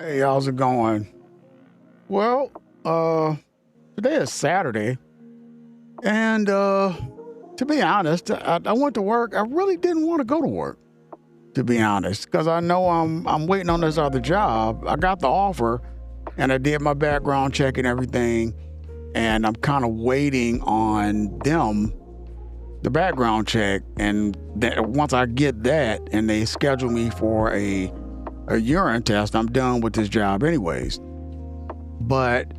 Hey, how's it going? Well, today is Saturday, and to be honest, I went to work. I really didn't want to go to work, to be honest, because I know I'm waiting on this other job. I got the offer, and I did my background check and everything, and I'm kind of waiting on them, the background check, and once I get that, and they schedule me for a urine test, I'm done with this job anyways. But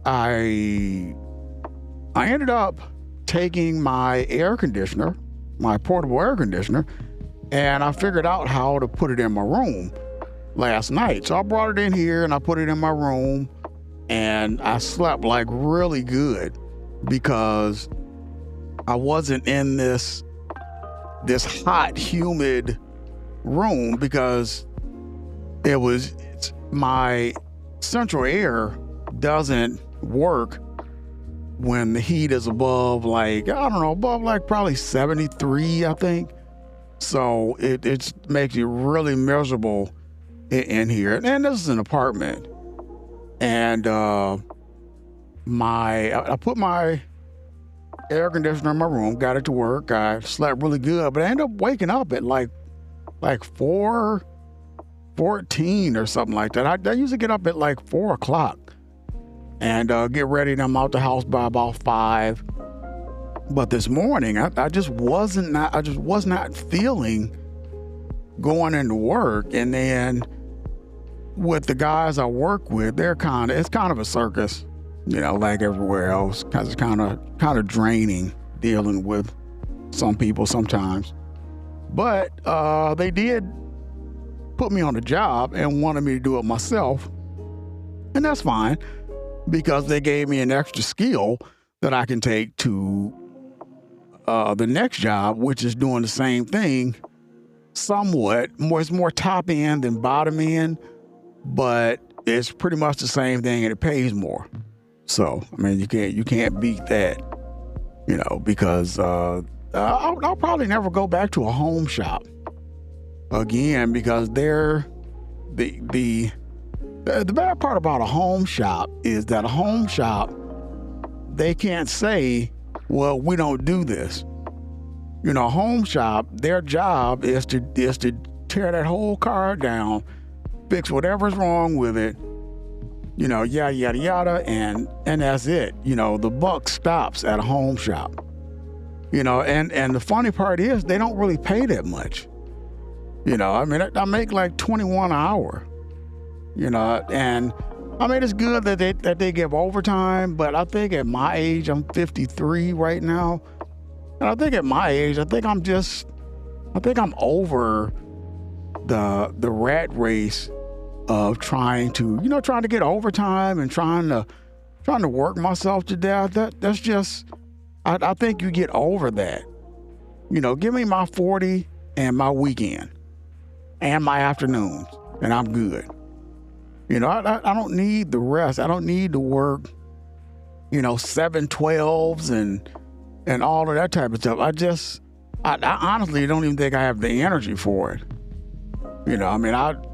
I ended up taking my air conditioner, my portable air conditioner, and I figured out how to put it in my room last night. So I brought it in here and I put it in my room, and I slept like really good because I wasn't in this hot, humid room because my central air doesn't work when the heat is above above like probably 73, I think. So it makes you really miserable in here. And this is an apartment. And I put my air conditioner in my room, got it to work. I slept really good, but I ended up waking up at like 4:14 or something like that. I usually get up at like 4 o'clock and get ready, and I'm out the house by about 5. But this morning, I just was not feeling going into work. And then with the guys I work with, it's kind of a circus, like everywhere else, because it's kind of draining dealing with some people sometimes. But they did put me on the job and wanted me to do it myself. And that's fine, because they gave me an extra skill that I can take to the next job, which is doing the same thing somewhat. It's more top end than bottom end, but it's pretty much the same thing and it pays more. So, I mean, you can't beat that, because I'll probably never go back to a home shop again, because the bad part about a home shop is that a home shop, they can't say, well, we don't do this. A home shop, their job is to tear that whole car down, fix whatever's wrong with it, yada yada yada, and that's it. The buck stops at a home shop. And the funny part is they don't really pay that much. I make like 21 an hour, and I mean, it's good that they give overtime, but I think at my age, I'm 53 right now. And I think at my age, I think I'm over the rat race of trying to get overtime and trying to work myself to death. That's just, I think you get over that. Give me my 40 and my weekend and my afternoons, and I'm good. I don't need the rest. I don't need to work, 7/12s and all of that type of stuff. I honestly don't even think I have the energy for it.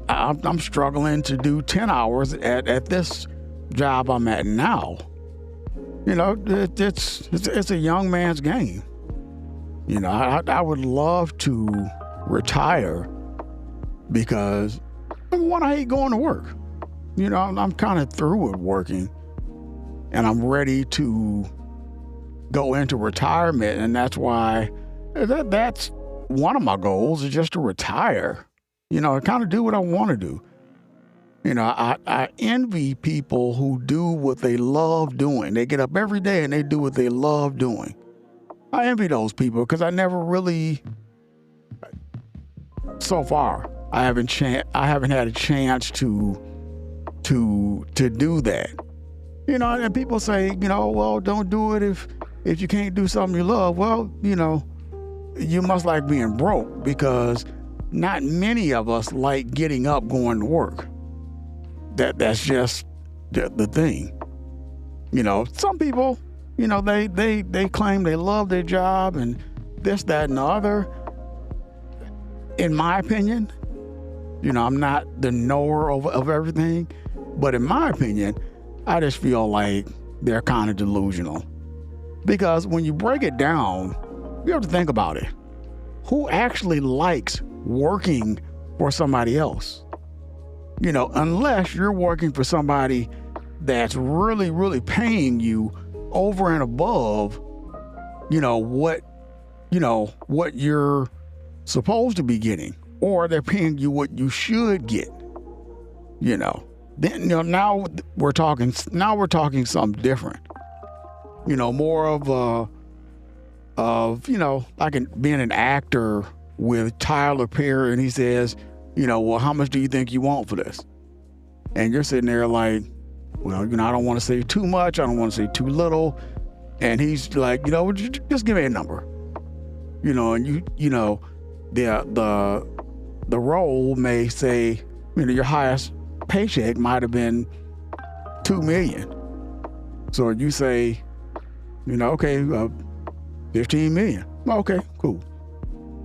I'm struggling to do 10 hours at this job I'm at now. It's a young man's game. I would love to retire because, number one, I hate going to work. I'm kind of through with working, and I'm ready to go into retirement. And that's why that's one of my goals, is just to retire, kind of do what I want to do. I envy people who do what they love doing. They get up every day and they do what they love doing. I envy those people because I never really, so far, I haven't had a chance to do that. And people say, well, don't do it if you can't do something you love. Well, you must like being broke, because not many of us like getting up, going to work. That's just the thing. Some people, they claim they love their job and this, that, and the other. In my opinion, I'm not the knower of everything, but in my opinion, I just feel like they're kind of delusional. Because when you break it down, you have to think about it. Who actually likes working for somebody else? Unless you're working for somebody that's really, really paying you over and above, what you're supposed to be getting, or they're paying you what you should get. Then now we're talking something different. More of like being an actor with Tyler Perry, and he says, well, how much do you think you want for this? And you're sitting there like, well, I don't want to say too much, I don't want to say too little. And he's like, just give me a number. And the role may say, your highest paycheck might have been $2 million. So you say, okay, 15 million. Okay, cool.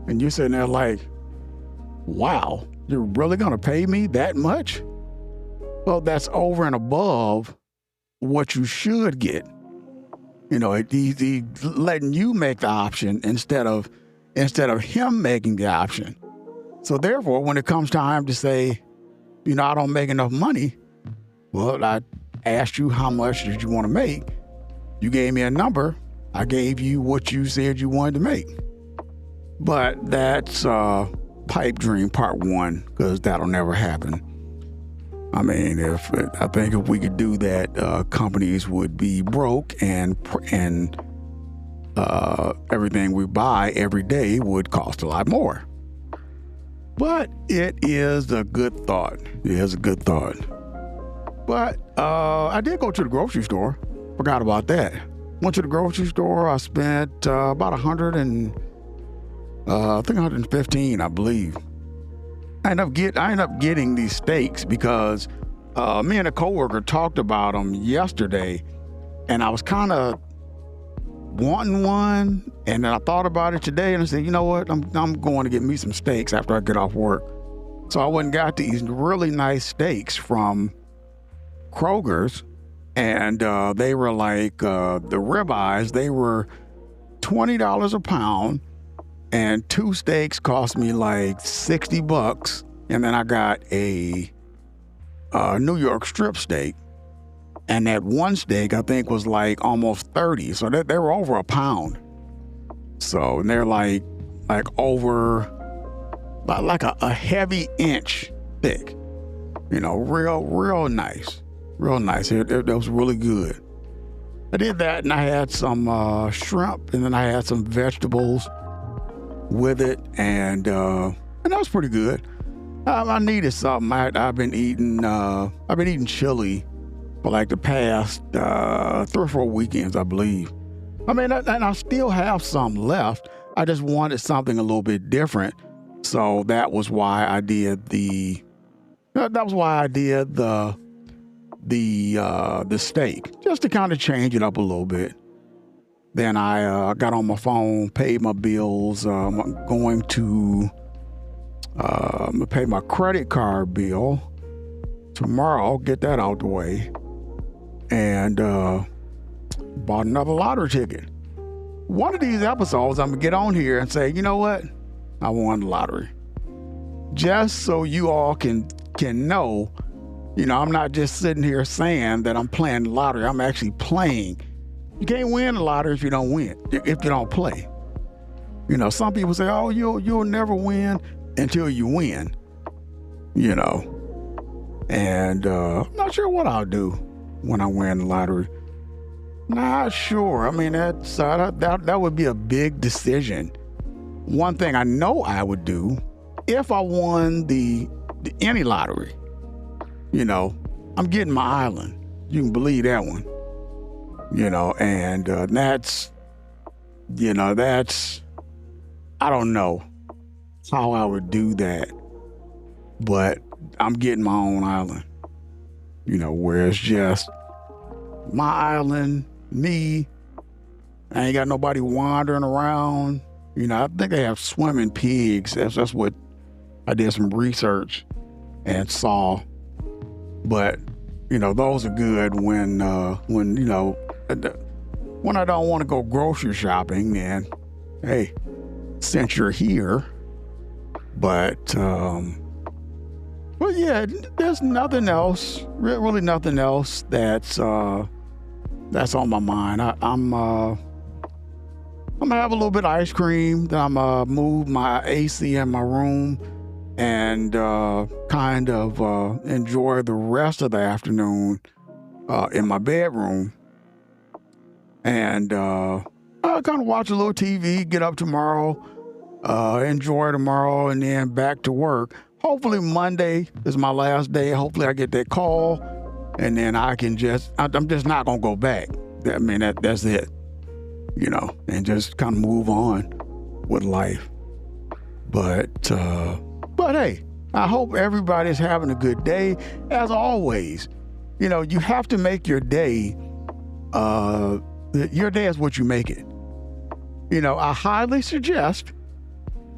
And you're sitting there like, wow, you're really gonna pay me that much? Well, that's over and above what you should get. He's letting you make the option instead of him making the option. So therefore, when it comes time to say, I don't make enough money, well, I asked you how much did you want to make. You gave me a number. I gave you what you said you wanted to make. But that's pipe dream part 1, because that'll never happen. I mean, I think if we could do that, companies would be broke, and everything we buy every day would cost a lot more. But it is a good thought. It is a good thought. But I did go to the grocery store. Forgot about that. Went to the grocery store. I spent about $115, I believe. I ended up getting these steaks because me and a coworker talked about them yesterday, and I was kind of wanting one, and then I thought about it today, and I said, you know what, I'm going to get me some steaks after I get off work. So I went and got these really nice steaks from Kroger's, and they were like the ribeyes. They were $20 a pound. And 2 steaks cost me like $60, and then I got a New York strip steak, and that one steak I think was like almost $30. So they were over a pound. So and they're like over like a heavy inch thick. Real nice, real nice. It was really good. I did that, and I had some shrimp, and then I had some vegetables with it, and that was pretty good. I needed something. I've been eating chili for like the past 3 or 4 weekends, I believe. I mean, and I still have some left. I just wanted something a little bit different, so that was why I did the steak, just to kind of change it up a little bit. Then I got on my phone, paid my bills. I'm going to pay my credit card bill tomorrow, get that out the way, and bought another lottery ticket. One of these episodes, I'm going to get on here and say, you know what? I won the lottery. Just so you all can know, I'm not just sitting here saying that I'm playing the lottery. I'm actually playing. You can't win the lottery if you don't win, if you don't play. Some people say, oh, you'll never win until you win, And I'm not sure what I'll do when I win the lottery. Not sure. I mean, that would be a big decision. One thing I know I would do if I won any lottery, I'm getting my island. You can believe that one. And that's I don't know how I would do that, but I'm getting my own island, where it's just my island, me. I ain't got nobody wandering around. I think they have swimming pigs. That's what I did some research. and saw. But those are good when when I don't want to go grocery shopping. And hey, since you're here, but yeah, there's nothing else, really nothing else that's on my mind. I'm gonna have a little bit of ice cream. Then I'm gonna move my AC in my room and kind of enjoy the rest of the afternoon in my bedroom. And I'll kind of watch a little TV, get up tomorrow, enjoy tomorrow, and then back to work. Hopefully Monday is my last day. Hopefully I get that call, and then I'm just not gonna go back. I mean, that's it, and just kind of move on with life. But hey, I hope everybody's having a good day. As always, you have to make your day. Your day is what you make it. I highly suggest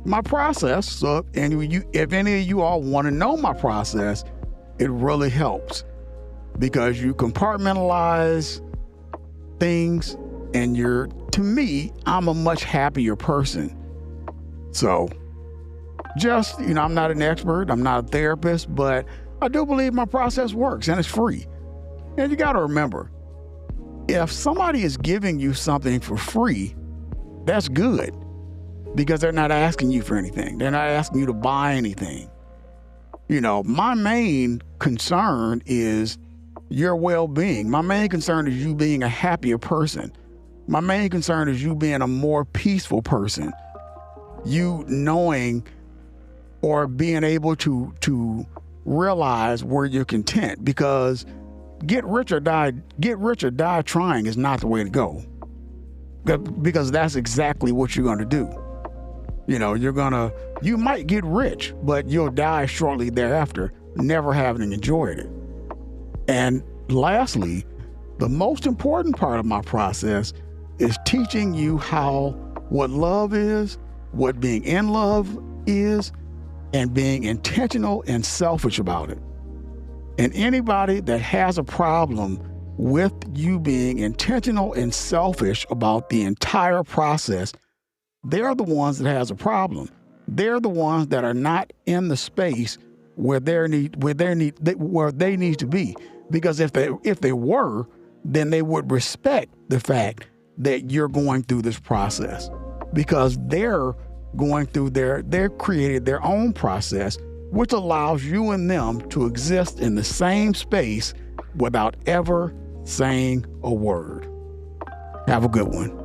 my process. So, if any of you all want to know my process, it really helps because you compartmentalize things, and to me, I'm a much happier person. So, just, I'm not an expert, I'm not a therapist, but I do believe my process works and it's free. And you got to remember, if somebody is giving you something for free, that's good. Because they're not asking you for anything. They're not asking you to buy anything. My main concern is your well-being. My main concern is you being a happier person. My main concern is you being a more peaceful person. You knowing or being able to realize where you're content, because get rich or die trying is not the way to go. Because that's exactly what you're going to do. You might get rich, but you'll die shortly thereafter, never having enjoyed it. And lastly, the most important part of my process is teaching you what love is, what being in love is, and being intentional and selfish about it. And anybody that has a problem with you being intentional and selfish about the entire process, they're the ones that has a problem. They're the ones that are not in the space where they need to be. Because if they were, then they would respect the fact that you're going through this process, because they're created their own process, which allows you and them to exist in the same space without ever saying a word. Have a good one.